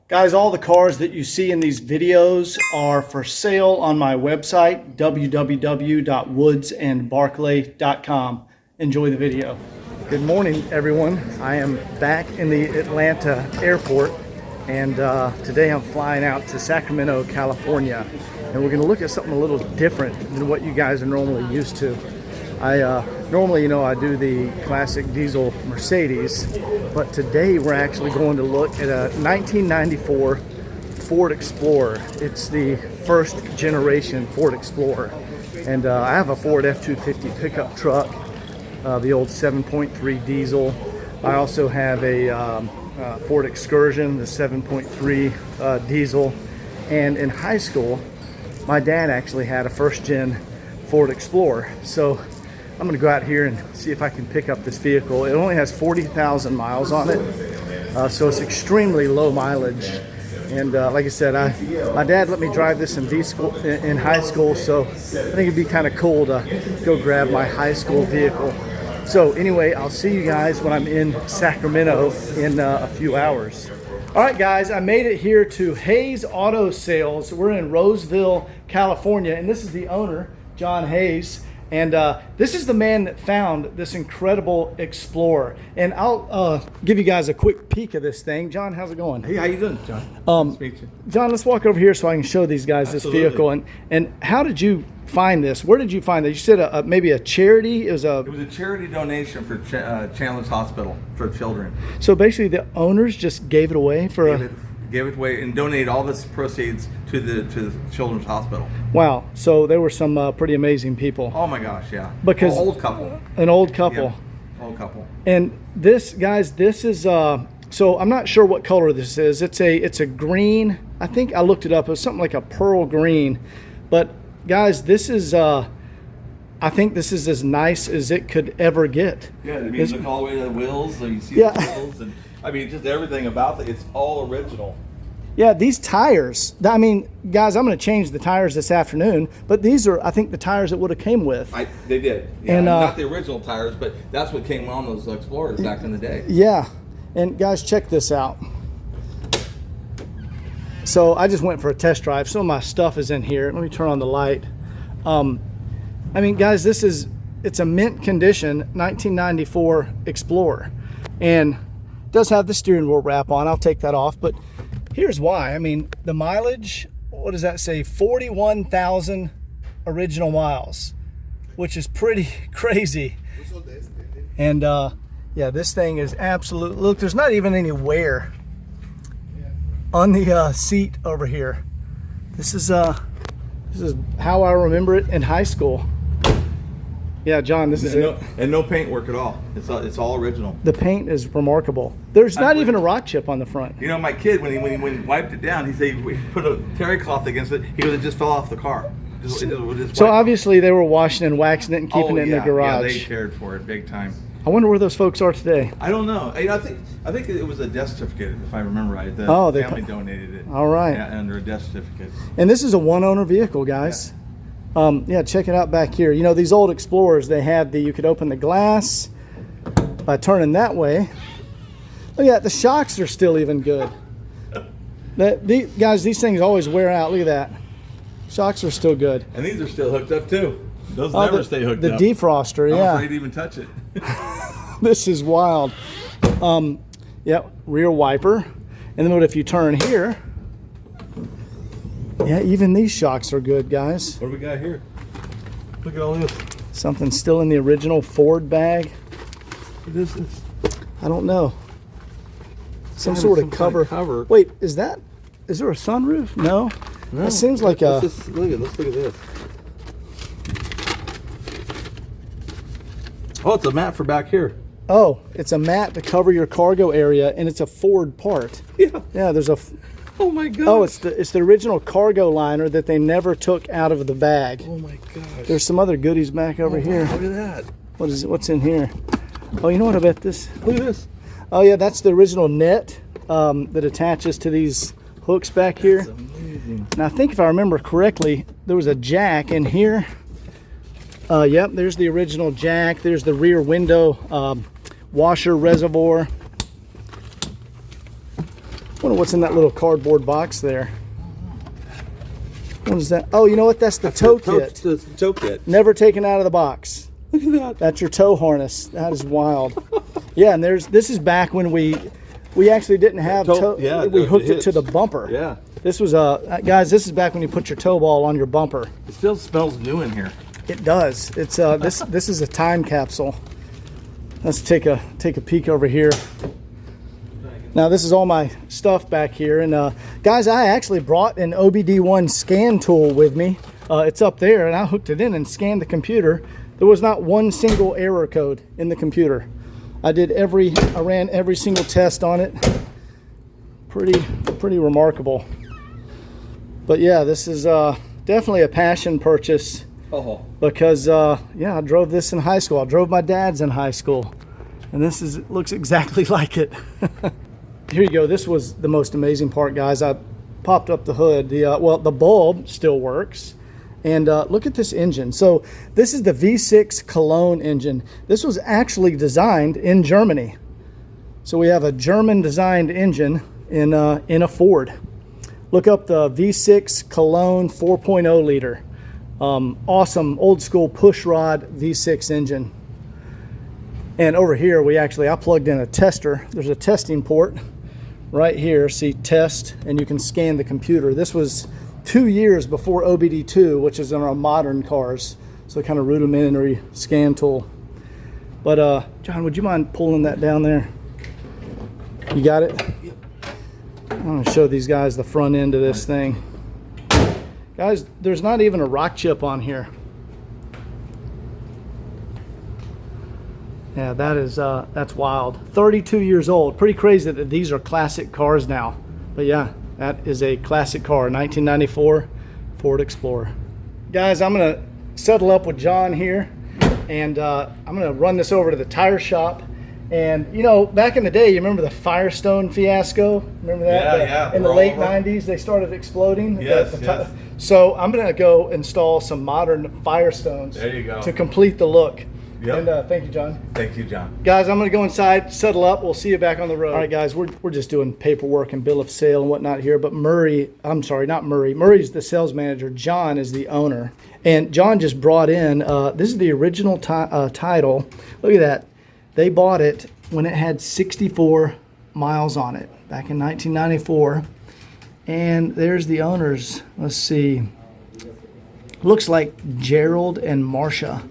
Guys, all the cars that you see in these videos are for sale on my website, www.woodsandbarclay.com. Enjoy the video. Good morning, everyone. I am back in the Atlanta airport, and today I'm flying out to Sacramento, California, and we're going to look at something a little different than what you guys are normally used to. Normally, I do the classic diesel Mercedes, but today we're actually going to look at a 1994 Ford Explorer. It's the first generation Ford Explorer, and I have a Ford F-250 pickup truck, the old 7.3 diesel. I also have a Ford Excursion, the 7.3 diesel, and in high school, my dad actually had a first-gen Ford Explorer. So I'm going to go out here and see if I can pick up this vehicle. It only has 40,000 miles on it, so it's extremely low mileage. And like I said, my dad let me drive this in high school, so I think it'd be kind of cool to go grab my high school vehicle. So anyway, I'll see you guys when I'm in Sacramento in a few hours. All right, guys, I made it here to Hayes Auto Sales. We're in Roseville, California, and this is the owner, John Hayes. And this is the man that found this incredible Explorer. And I'll give you guys a quick peek of this thing. John, how's it going? Hey, how you doing, John? Nice to meet you. John, let's walk over here so I can show these guys Absolutely. This vehicle. And how did you find this? Where did you find this? You said maybe a charity? It was a charity donation for Chandler's Hospital for children. So basically the owners just gave it away for Gave it away and donated all this proceeds to the Children's Hospital. Wow. So there were some pretty amazing people. Oh my gosh, yeah. Because old couple. An old couple. Yeah, old couple. And this, guys, this is so I'm not sure what color this is. It's a green. I think I looked it up. It was something like a pearl green. But guys, this is I think this is as nice as it could ever get. Yeah, I mean, look all the way to the wheels. So you see Yeah. the wheels, and I mean, just everything about it. It's all original. Yeah, these tires. I mean, guys, I'm going to change the tires this afternoon. But these are, I think, the tires that would have came with. They did. Yeah, And not the original tires, but that's what came on those Explorers back in the day. Yeah, and guys, check this out. So I just went for a test drive. Some of my stuff is in here. Let me turn on the light. I mean, guys, it's a mint condition 1994 Explorer, and it does have the steering wheel wrap on. I'll take that off, but here's why. I mean, the mileage, what does that say? 41,000 original miles, which is pretty crazy. And yeah, this thing is absolute. Look, there's not even any wear on the seat over here. This is how I remember it in high school. Yeah, John, this is it. And no paint work at all. It's all original. The paint is remarkable. There's not even a rock chip on the front. You know, my kid, when he wiped it down, he said he put a terry cloth against it. He would have just fell off the car. So obviously they were washing and waxing it and keeping it in the garage. Yeah, they cared for it big time. I wonder where those folks are today. I don't know. I think it was a death certificate, if I remember right. The family donated it. All right. Yeah, under a death certificate. And this is a one-owner vehicle, guys. Yeah. Yeah, check it out back here. You know, these old Explorers, they had you could open the glass by turning that way. Look at that, the shocks are still even good. Guys, these things always wear out. Look at that. Shocks are still good. And these are still hooked up too. Those never stay hooked up. The defroster, yeah. I'm afraid to even touch it. This is wild. Yeah, rear wiper. And then if you turn here, yeah, even these shocks are good, guys. What do we got here? Look at all this. Something still in the original Ford bag. What is this? I don't know. Some sort of cover. Wait, is there a sunroof? No. That seems like let's look at this. Oh, it's a mat for back here. Oh, it's a mat to cover your cargo area, and it's a Ford part. Yeah. Yeah, there's a. Oh my God. Oh, it's the original cargo liner that they never took out of the bag. Oh my gosh. There's some other goodies back over here. Look at that. What is it? What's in here? Oh, you know what? I bet this. Look at this. Oh yeah, that's the original net that attaches to these hooks back here. That's amazing. And I think if I remember correctly, there was a jack in here. Yep, there's the original jack. There's the rear window washer reservoir. Wonder what's in that little cardboard box there. What is that? Oh, you know what? That's the tow kit. The tow kit. Never taken out of the box. Look at that. That's your tow harness. That is wild. Yeah, and this is back when we actually didn't have tow. Yeah, we hooked it to the bumper. Yeah. This was guys, this is back when you put your tow ball on your bumper. It still smells new in here. It does. It's this is a time capsule. Let's take a peek over here. Now this is all my stuff back here, and guys, I actually brought an OBD1 scan tool with me. It's up there, and I hooked it in and scanned the computer. There was not one single error code in the computer. I ran every single test on it. Pretty remarkable. But yeah, this is definitely a passion purchase. Oh. Because yeah, I drove this in high school. I drove my dad's in high school, and it looks exactly like it. Here you go. This was the most amazing part, guys. I popped up the hood. The bulb still works, and look at this engine. So this is the V6 Cologne engine. This was actually designed in Germany. So we have a German-designed engine in a Ford. Look up the V6 Cologne 4.0 liter. Awesome old school push rod V6 engine. And over here I plugged in a tester. There's a testing port right here. See, test, and you can scan the computer. This was 2 years before OBD2, which is in our modern cars. So kind of rudimentary scan tool. But John, would you mind pulling that down there? You got it? Yep. I'm gonna show these guys the front end of this thing. Guys, there's not even a rock chip on here. Yeah, that's wild. 32 years old. Pretty crazy that these are classic cars now. But yeah, that is a classic car, 1994 Ford Explorer. Guys, I'm gonna settle up with John here, and I'm gonna run this over to the tire shop. And you know, back in the day, you remember the Firestone fiasco? Remember that? Yeah. In the late 90s, they started exploding. Yes, yes. So I'm gonna go install some modern Firestones. There you go. To complete the look. Yep. And thank you, John. Thank you, John. Guys, I'm gonna go inside, settle up. We'll see you back on the road. All right, guys, we're just doing paperwork and bill of sale and whatnot here. But not Murray. Murray's the sales manager. John is the owner. And John just brought in, this is the original title. Look at that. They bought it when it had 64 miles on it back in 1994. And there's the owners. Let's see. Looks like Gerald and Marcia.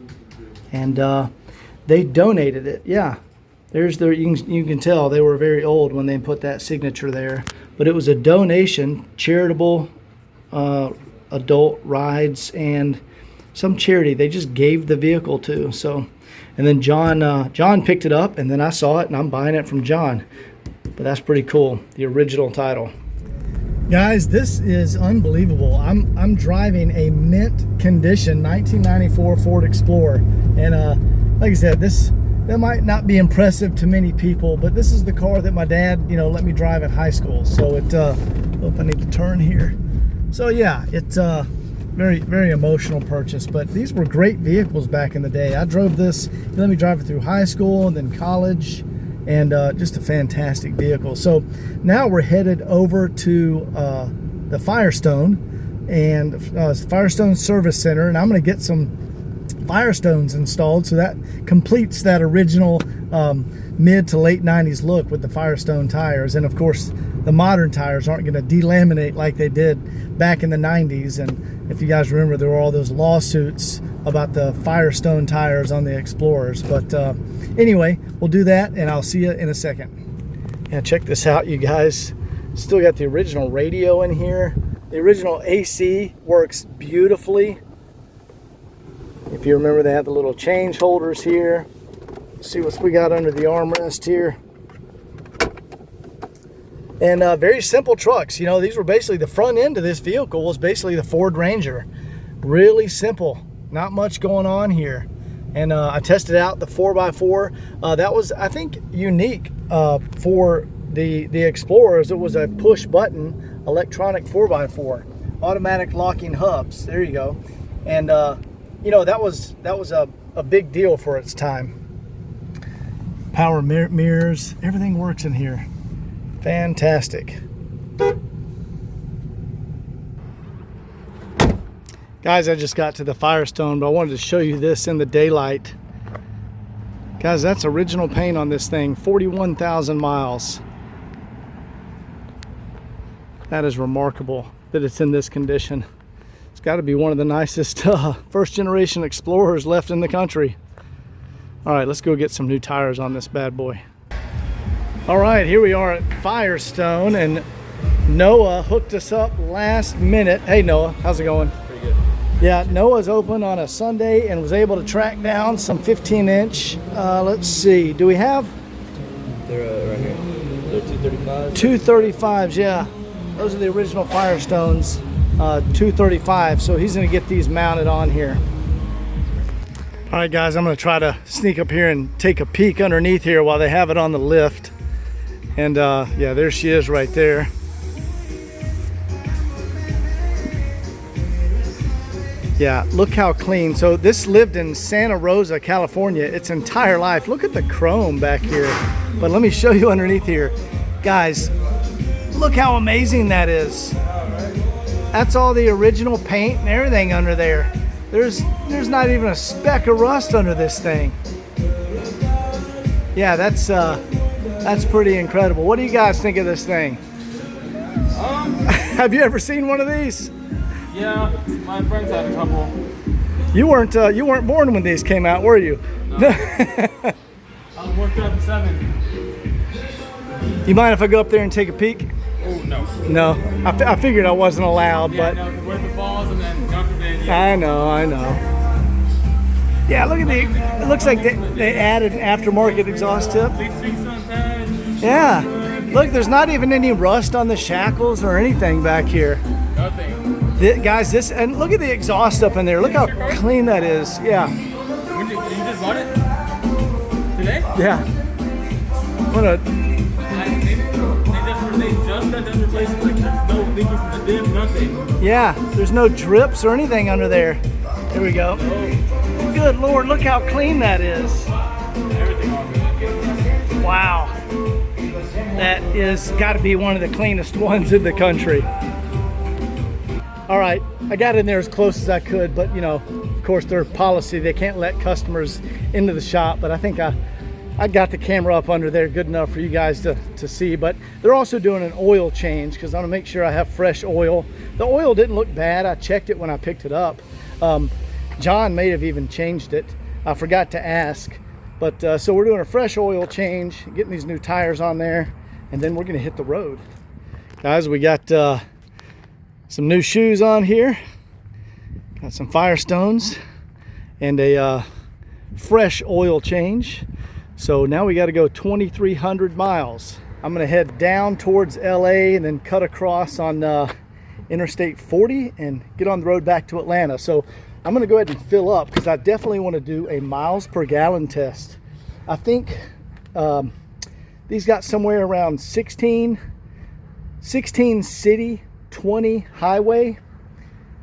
And they donated it. Yeah, there's their. You can tell they were very old when they put that signature there. But it was a donation, charitable, adult rides, and some charity. They just gave the vehicle to. So, and then John picked it up, and then I saw it, and I'm buying it from John. But that's pretty cool. The original title. Guys, this is unbelievable. I'm driving a mint condition 1994 Ford Explorer, and like I said, that might not be impressive to many people, but this is the car that my dad, let me drive at high school. So it, hope I need to turn here. So yeah, it's very, very emotional purchase. But these were great vehicles back in the day. I drove this. He let me drive it through high school and then college. And just a fantastic vehicle. So now we're headed over to the Firestone and Firestone Service Center, and I'm going to get some Firestones installed, so that completes that original mid to late 90s look with the Firestone tires. And of course, the modern tires aren't going to delaminate like they did back in the 90s. And if you guys remember, there were all those lawsuits about the Firestone tires on the Explorers. But anyway, we'll do that, and I'll see you in a second. Yeah, check this out, you guys. Still got the original radio in here. The original AC works beautifully. If you remember, they have the little change holders here. Let's see what we got under the armrest here. And very simple trucks. These were basically, the front end of this vehicle was basically the Ford Ranger. Really simple. Not much going on here. And I tested out the 4x4. That was, I think, unique for the Explorers. It was a push button electronic 4x4, automatic locking hubs. There you go. And that was a big deal for its time. Power mirrors, everything works in here. Fantastic. Guys, I just got to the Firestone, but I wanted to show you this in the daylight. Guys, that's original paint on this thing, 41,000 miles. That is remarkable that it's in this condition. It's got to be one of the nicest first generation Explorers left in the country. All right, let's go get some new tires on this bad boy. All right, here we are at Firestone, and Noah hooked us up last minute. Hey Noah, how's it going? Pretty good. Yeah, Noah's open on a Sunday and was able to track down some 15-inch. Let's see, do we have? They're right here. They're 235s. 235s, yeah. Those are the original Firestones, 235. So he's gonna get these mounted on here. All right, guys, I'm gonna try to sneak up here and take a peek underneath here while they have it on the lift. And yeah, there she is right there. Yeah, look how clean. So this lived in Santa Rosa, California its entire life. Look at the chrome back here. But let me show you underneath here. Guys, look how amazing that is. That's all the original paint and everything under there. There's not even a speck of rust under this thing. Yeah, that's pretty incredible. What do you guys think of this thing? Have you ever seen one of these? Yeah, my friends had a couple. You weren't born when these came out, were you? No. I was born 2007. You mind if I go up there and take a peek? Oh, no. No, I figured I wasn't allowed, Yeah, but no, where the balls and then jumping in. Yeah. I know. Yeah, look at it looks like they added an aftermarket exhaust tip. Big streaks on pads. Yeah, look, there's not even any rust on the shackles or anything back here. Nothing. Guys, and look at the exhaust up in there. Look how clean that is. Yeah, When you just bought it? Today? yeah. What a They just got done replacing, like, there's no leaking from the diff, nothing. Yeah, there's no drips or anything under there. Here we go. Good Lord, look how clean that is. Everything all good. Wow. That is got to be one of the cleanest ones in the country. All right, I got in there as close as I could, but you know, of course their policy, they can't let customers into the shop, but I think I got the camera up under there good enough for you guys to see. But they're also doing an oil change because I want to make sure I have fresh oil. The oil didn't look bad. I checked it when I picked it up. John may have even changed it. I forgot to ask. But so we're doing a fresh oil change, getting these new tires on there, and then we're going to hit the road. Guys, we got some new shoes on here. Got some Firestones and a fresh oil change. So now we got to go 2,300 miles. I'm going to head down towards LA and then cut across on Interstate 40 and get on the road back to Atlanta. So I'm going to go ahead and fill up because I definitely want to do a miles per gallon test. I think these got somewhere around 16 city, 20 highway.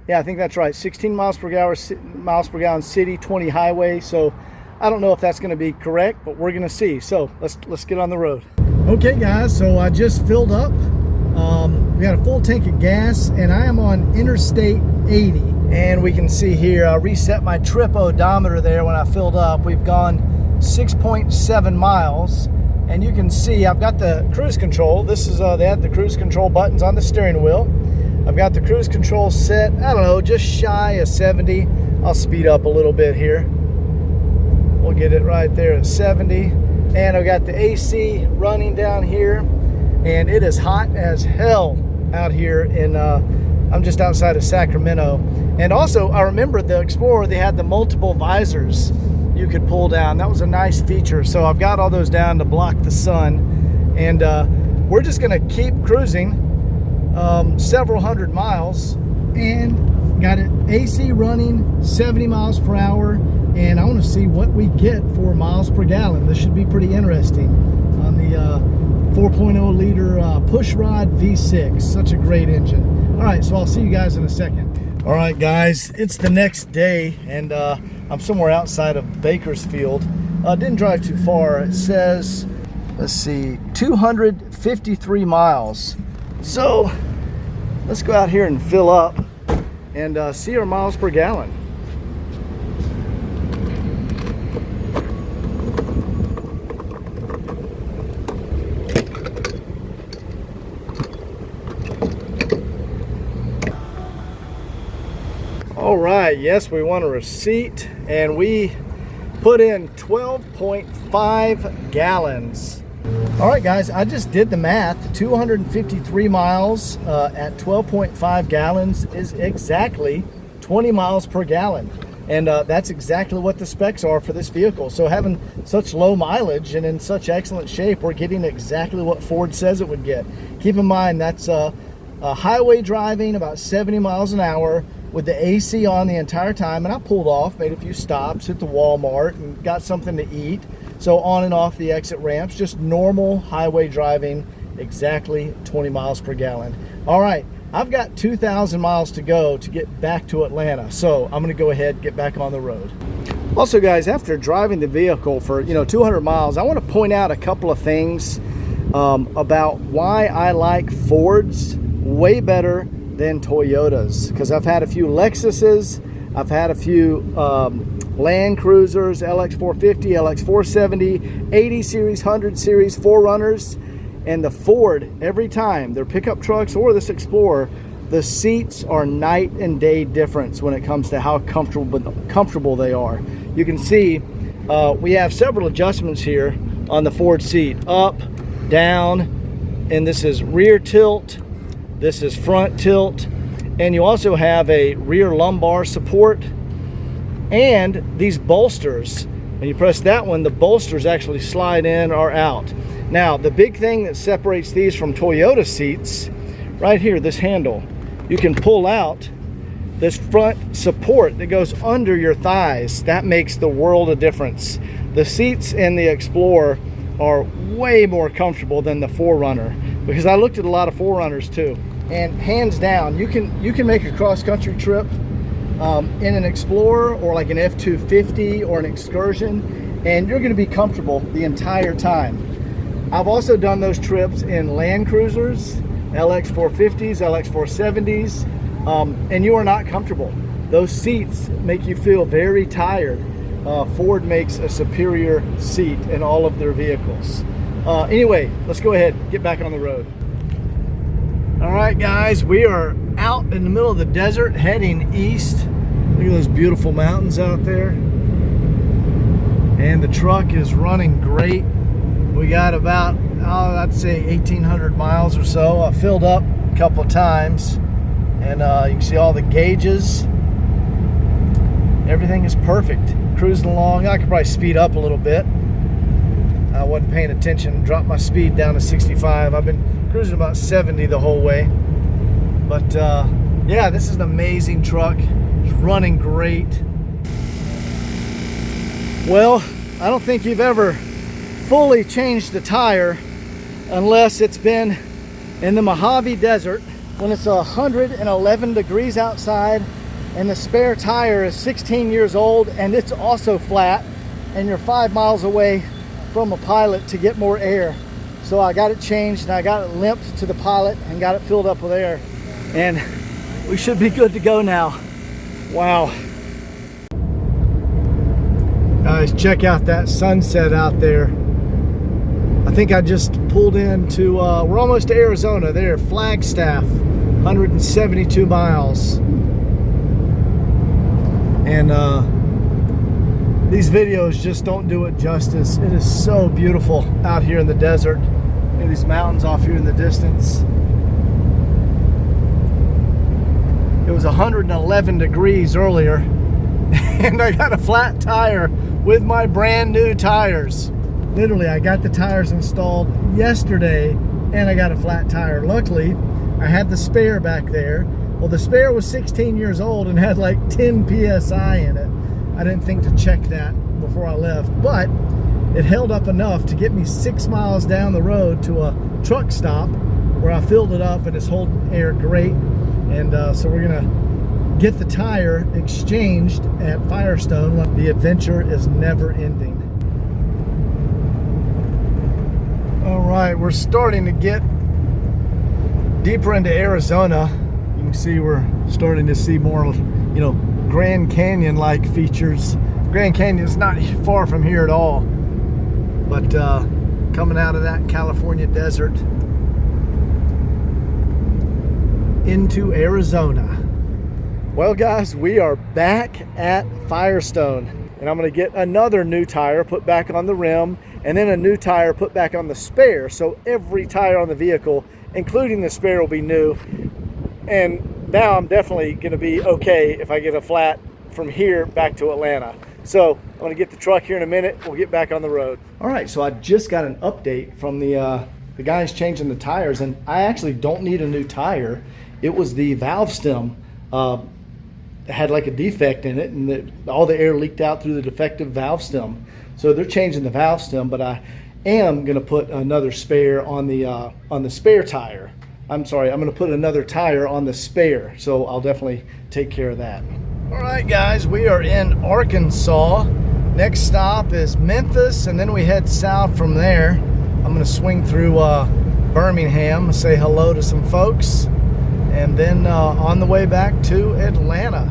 Yeah, I think that's right. 16 miles per gallon city, 20 highway. So I don't know if that's going to be correct, but we're going to see. So let's get on the road. Okay, guys. So I just filled up. We got a full tank of gas, and I am on Interstate 80. And we can see here, I reset my trip odometer there when I filled up. We've gone 6.7 miles. And you can see I've got the cruise control. This is they had the cruise control buttons on the steering wheel. I've got the cruise control set, I don't know, just shy of 70. I'll speed up a little bit here. We'll get it right there at 70. And I've got the AC running down here. And it is hot as hell out here in, I'm just outside of Sacramento. And also, I remember the Explorer, they had the multiple visors you could pull down. That was a nice feature. So I've got all those down to block the sun. And we're just gonna keep cruising several hundred miles, and got it AC running 70 miles per hour. And I want to see what we get for miles per gallon. This should be pretty interesting on the 4.0 liter pushrod V6. Such a great engine. All right, so I'll see you guys in a second. All right, guys, it's the next day, and I'm somewhere outside of Bakersfield. Didn't drive too far. It says, let's see, 253 miles. So let's go out here and fill up and see our miles per gallon. All right, yes, we want a receipt, and we put in 12.5 gallons. All right, guys, I just did the math. 253 miles at 12.5 gallons is exactly 20 miles per gallon. And that's exactly what the specs are for this vehicle. So having such low mileage and in such excellent shape, we're getting exactly what Ford says it would get. Keep in mind, that's highway driving about 70 miles an hour with the AC on the entire time. And I pulled off, made a few stops, hit the Walmart and got something to eat. So on and off the exit ramps, just normal highway driving, exactly 20 miles per gallon. All right, I've got 2,000 miles to go to get back to Atlanta. So I'm gonna go ahead and get back on the road. Also, guys, after driving the vehicle for 200 miles, I wanna point out a couple of things about why I like Fords way better than Toyotas. Because I've had a few Lexuses, I've had a few Land Cruisers, LX450, LX470, 80 series, 100 series, 4Runners, and the Ford, every time, their pickup trucks or this Explorer, the seats are night and day difference when it comes to how comfortable they are. You can see we have several adjustments here on the Ford seat, up, down, and this is rear tilt, this is front tilt, and you also have a rear lumbar support and these bolsters. When you press that one, the bolsters actually slide in or out. Now, the big thing that separates these from Toyota seats, right here, this handle, you can pull out this front support that goes under your thighs. That makes the world of difference. The seats in the Explorer are way more comfortable than the 4Runner, because I looked at a lot of 4Runners too. And hands down, you can make a cross-country trip in an Explorer or like an F-250 or an Excursion, and you're going to be comfortable the entire time. I've also done those trips in Land Cruisers, LX450s, LX470s, and you are not comfortable. Those seats make you feel very tired. Ford makes a superior seat in all of their vehicles. Anyway, let's go ahead and get back on the road. All right, guys, we are out in the middle of the desert heading east. Look at those beautiful mountains out there. And the truck is running great. We got about, I'd say 1,800 miles or so. I filled up a couple of times, and you can see all the gauges. Everything is perfect. Cruising along. I could probably speed up a little bit. I wasn't paying attention. Dropped my speed down to 65. I've been cruising about 70 the whole way. But yeah, this is an amazing truck. It's running great. Well, I don't think you've ever fully changed the tire unless it's been in the Mojave Desert when it's 111 degrees outside and the spare tire is 16 years old and it's also flat, and you're 5 miles away from a Pilot to get more air. So I got it changed and I got it limped to the Pilot and got it filled up with air, and we should be good to go now. Wow. Guys, check out that sunset out there. I think I just pulled into, we're almost to Arizona there, Flagstaff, 172 miles. And these videos just don't do it justice. It is so beautiful out here in the desert. Look at these mountains off here in the distance. It was 111 degrees earlier, and I got a flat tire with my brand new tires. Literally, I got the tires installed yesterday and I got a flat tire. Luckily, I had the spare back there. Well, the spare was 16 years old and had like 10 PSI in it. I didn't think to check that before I left, but it held up enough to get me 6 miles down the road to a truck stop where I filled it up and it's holding air great. And so we're gonna get the tire exchanged at Firestone. The adventure is never ending. All right, we're starting to get deeper into Arizona. You can see we're starting to see more, you know, Grand Canyon-like features. Grand Canyon's not far from here at all, but coming out of that California desert into Arizona. Well guys, we are back at Firestone, and I'm gonna get another new tire put back on the rim, and then a new tire put back on the spare. So every tire on the vehicle, including the spare, will be new. And now I'm definitely gonna be okay if I get a flat from here back to Atlanta. So I'm gonna get the truck here in a minute. We'll get back on the road. All right, so I just got an update from the guys changing the tires, and I actually don't need a new tire. It was the valve stem had like a defect in it, and all the air leaked out through the defective valve stem. So they're changing the valve stem, but I am gonna put another spare on the spare tire. I'm sorry, I'm gonna put another tire on the spare, so I'll definitely take care of that. All right guys, we are in Arkansas. Next stop is Memphis, and then we head south from there. I'm gonna swing through Birmingham, say hello to some folks, and then on the way back to Atlanta.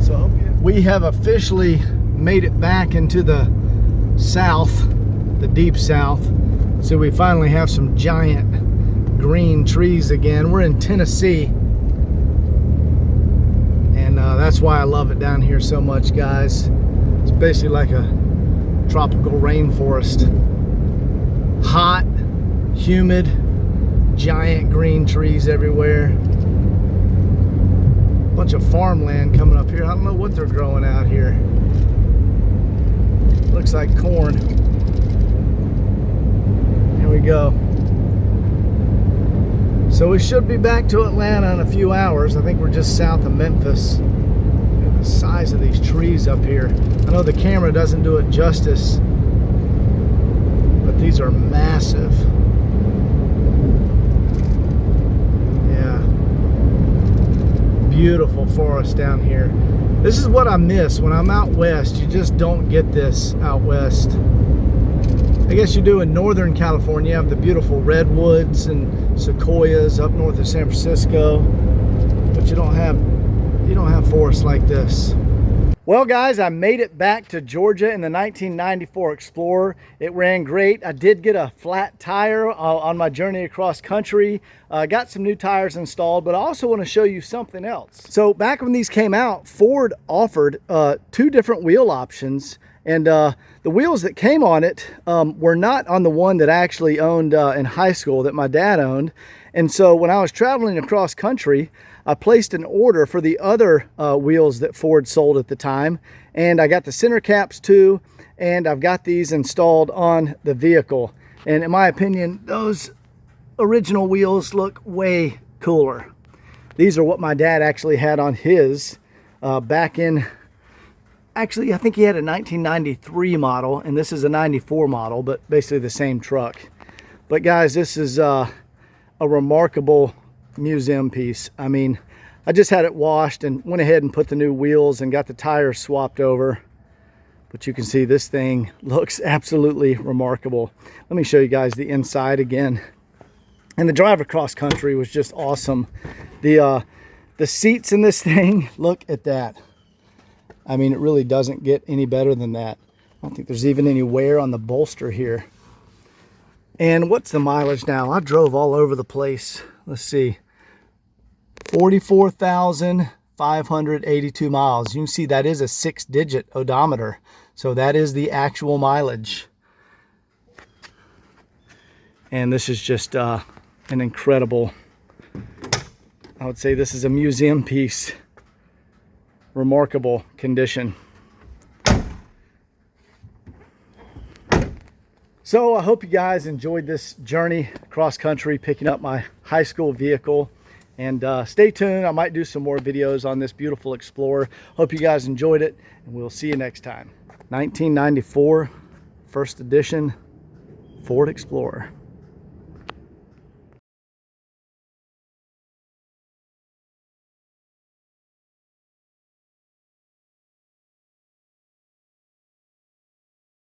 So we have officially made it back into the south, the deep south. So we finally have some giant green trees again. We're in Tennessee, and that's why I love it down here so much, guys. It's basically like a tropical rainforest. Hot, humid, giant green trees everywhere. Bunch of farmland coming up here. I don't know what they're growing out here. Looks like corn. Here we go. So we should be back to Atlanta in a few hours. I think we're just south of Memphis. Look at the size of these trees up here. I know the camera doesn't do it justice, but these are massive. Beautiful forest down here. This is what I miss when I'm out west. You just don't get this out west. I guess you do in Northern California. You have the beautiful redwoods and sequoias up north of San Francisco, but you don't have forests like this. Well guys, I made it back to Georgia in the 1994 Explorer. It ran great. I did get a flat tire on my journey across country. Got some new tires installed, but I also want to show you something else. So back when these came out, Ford offered 2 different wheel options, and the wheels that came on it were not on the one that I actually owned in high school that my dad owned. And so when I was traveling across country, I placed an order for the other wheels that Ford sold at the time, and I got the center caps too, and I've got these installed on the vehicle. And in my opinion, those original wheels look way cooler. These are what my dad actually had on his back in, actually I think he had a 1993 model, and this is a 94 model, but basically the same truck. But guys, this is a remarkable museum piece. I mean, I just had it washed and went ahead and put the new wheels and got the tires swapped over, but you can see this thing looks absolutely remarkable. Let me show you guys the inside again. And the drive across country was just awesome. The seats in this thing, look at that. I mean, it really doesn't get any better than that. I don't think there's even any wear on the bolster here. And what's the mileage now? I drove all over the place. Let's see. 44,582 miles. You can see that is a 6-digit odometer. So that is the actual mileage. And this is just an incredible, I would say this is a museum piece. Remarkable condition. So I hope you guys enjoyed this journey cross country picking up my high school vehicle. And stay tuned. I might do some more videos on this beautiful Explorer. Hope you guys enjoyed it, and we'll see you next time. 1994, first edition Ford Explorer.